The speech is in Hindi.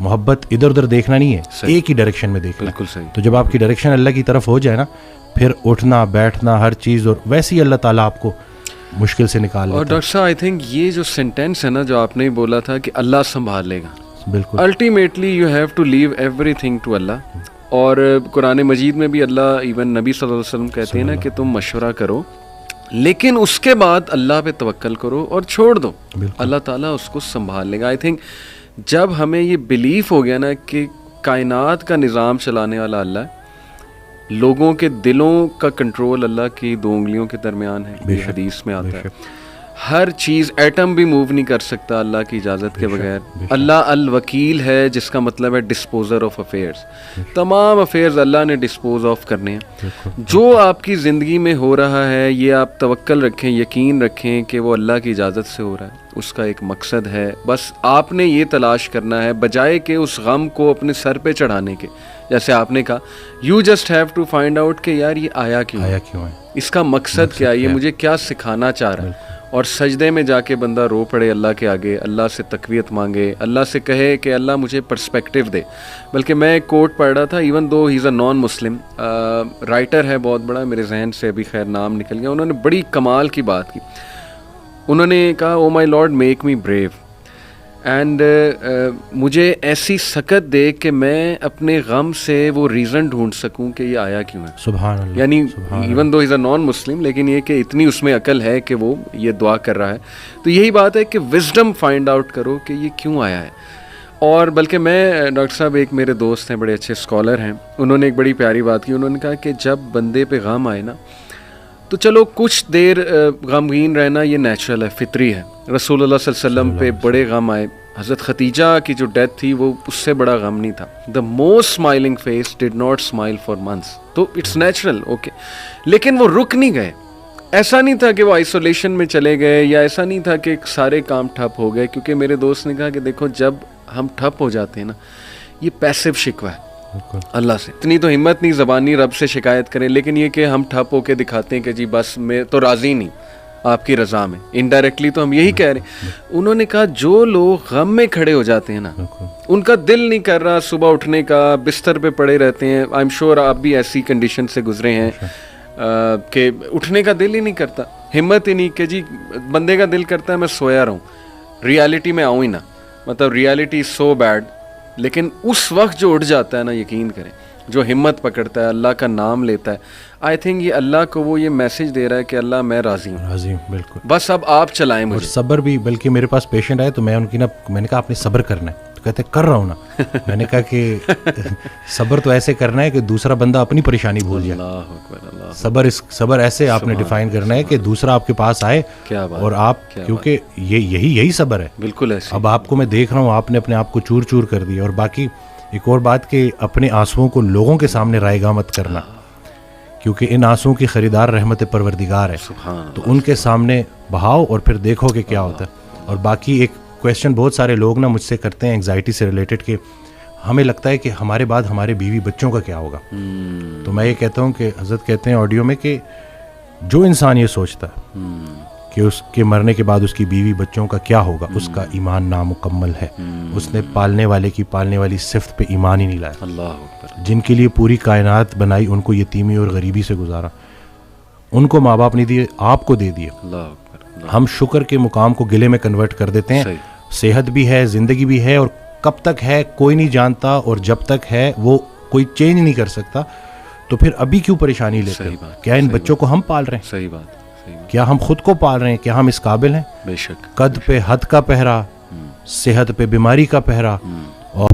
मोहब्बत इधर उधर देखना नहीं है, एक ही डायरेक्शन में देखना। बिल्कुल सही। तो जब आपकी डायरेक्शन अल्लाह की तरफ हो जाए ना, फिर उठना बैठना हर चीज़, और वैसे ही अल्लाह ताला आपको मुश्किल से निकाल लेता है। और डॉक्टर साहब आई थिंक ये जो सेंटेंस है ना जो आपने बोला था कि अल्लाह संभाल लेगा, बिल्कुल ultimately you have to leave everything to Allah. और कुरान मजीद में भी अल्लाह, इवन नबी सल्लल्लाहु अलैहि वसल्लम कहते हैं ना कि तुम मशवरा करो लेकिन उसके बाद अल्लाह पे तवक्कल करो और छोड़ दो, अल्लाह ताला उसको संभाल लेगा। आई थिंक जब हमें ये बिलीफ हो गया ना कि कायनात का निज़ाम चलाने वाला अल्लाह है, लोगों के दिलों का कंट्रोल अल्लाह की 2 उंगलियों के दरमियान है, ये हदीस में आता है। हर चीज़, एटम भी मूव नहीं कर सकता अल्लाह की इजाज़त के बगैर। अल्लाह अल वकील है, जिसका मतलब है डिस्पोजर ऑफ अफेयर्स। तमाम अफेयर्स अल्लाह ने डिस्पोज ऑफ करने हैं। जो आपकी ज़िंदगी में हो रहा है ये आप तवक्कल रखें, यकीन रखें कि वो अल्लाह की इजाज़त से हो रहा है, उसका एक मकसद है। बस आपने ये तलाश करना है, बजाय कि उस गम को अपने सर पे चढ़ाने के। जैसे आपने कहा, you just have to find out कि यार ये आया क्यों है, इसका मकसद क्या है, ये मुझे क्या सिखाना चाह रहा है। और सजदे में जाके बंदा रो पड़े अल्लाह के आगे, अल्लाह से तकवीत मांगे, अल्लाह से कहे कि अल्लाह मुझे पर्सपेक्टिव दे। बल्कि मैं एक कोट पढ़ रहा था, even though he is a non Muslim writer है बहुत बड़ा, मेरे जहन से अभी खैर नाम निकल गया, उन्होंने बड़ी कमाल की बात की। उन्होंने कहा, O my lord make me brave and मुझे ऐसी सकत दे कि मैं अपने गम से वो रीज़न ढूंढ सकूं कि ये आया क्यों है। सुभान अल्लाह। यानी even though is a non Muslim, लेकिन ये कि इतनी उसमें अकल है कि वो ये दुआ कर रहा है। तो यही बात है कि विजडम फाइंड आउट करो कि ये क्यों आया है। और बल्कि मैं, डॉक्टर साहब एक मेरे दोस्त हैं, बड़े अच्छे स्कॉलर हैं, उन्होंने एक बड़ी प्यारी बात की। उन्होंने कहा कि जब बंदे पे गम आए ना, तो चलो कुछ देर गमगीन रहना ये नेचुरल है, फितरी है। रसूलुल्लाह सल्लल्लाहु अलैहि वसल्लम पे बड़े गम आए, हज़रत खतीजा की जो डेथ थी वो उससे बड़ा गम नहीं था। The most smiling face did not smile for months, तो इट्स नेचुरल, ओके। लेकिन वो रुक नहीं गए, ऐसा नहीं था कि वो आइसोलेशन में चले गए, या ऐसा नहीं था कि सारे काम ठप हो गए। क्योंकि मेरे दोस्त ने कहा कि देखो जब हम ठप हो जाते हैं ना, ये पैसिव शिकवा है अल्लाह से। इतनी तो हिम्मत नहीं ज़बानी रब से शिकायत करें, लेकिन ये कि हम ठप होके दिखाते हैं कि जी बस मैं तो राज़ी नहीं आपकी रज़ा में, इनडायरेक्टली तो हम यही कह रहे हैं। उन्होंने कहा जो लोग गम में खड़े हो जाते हैं ना, उनका दिल नहीं कर रहा सुबह उठने का, बिस्तर पे पड़े रहते हैं। आई एम श्योर आप भी ऐसी कंडीशन से गुजरे हैं कि उठने का दिल ही नहीं करता, हिम्मत ही नहीं कि जी, बंदे का दिल करता है मैं सोया रहूं, रियलिटी में आऊँ ही ना, मतलब रियलिटी इज सो बैड। लेकिन उस वक्त जो उठ जाता है ना, यकीन करें, जो हिम्मत पकड़ता है, अल्लाह का नाम लेता है, आई थिंक ये अल्लाह को वो ये मैसेज दे रहा है कि अल्लाह मैं राज़ी हूँ, बिल्कुल, बस अब आप चलाएं मुझे। और सब्र भी, बल्कि मेरे पास पेशेंट आए तो मैं उनकी ना, मैंने कहा आपने सब्र करना है, तो कहते कर रहा हूँ ना। मैंने कहा कि सब्र तो ऐसे करना है कि दूसरा बंदा अपनी परेशानी भूल जाए। सब्र ऐसे आपने डिफाइन करना है कि दूसरा आपके पास आए और आप, क्योंकि ये यही सब्र है, बिल्कुल ऐसे। अब आपको मैं देख रहा हूँ, आपने अपने आप को चूर चूर कर दिया। और बाकी एक और बात कि अपने आंसुओं को लोगों के सामने रायगा मत करना, क्योंकि इन आंसुओं की खरीदार रहमत परवरदिगार है, तो उनके सामने बहाओ और फिर देखो कि क्या होता है। और बाकी एक क्वेश्चन बहुत सारे लोग ना मुझसे करते हैं एंग्जाइटी से रिलेटेड, कि हमें लगता है कि हमारे बाद हमारे बीवी बच्चों का क्या होगा। तो मैं ये कहता हूँ कि हज़रत कहते हैं ऑडियो में कि जो इंसान ये सोचता है कि उसके मरने के बाद उसकी बीवी बच्चों का क्या होगा, उसका ईमान नामुकम्मल है। उसने पालने वाले की पालने वाली सिफ्त पे ईमान ही नहीं लाया। अल्लाह, जिनके लिए पूरी कायनात बनाई, उनको यतीमी और गरीबी से गुजारा, उनको माँ बाप नहीं दिए, आपको दे दिए। हम शुक्र के मुकाम को गिले में कन्वर्ट कर देते हैं। सेहत भी है, ज़िंदगी भी है, और कब तक है कोई नहीं जानता, और जब तक है वो कोई चेंज नहीं कर सकता। तो फिर अभी क्यों परेशानी लेते हैं? क्या इन बच्चों को हम पाल रहे हैं? सही बात। क्या हम खुद को पाल रहे हैं? क्या हम इस काबिल हैं? बेशक। कद पे हद का पहरा, सेहत पे बीमारी का पहरा, और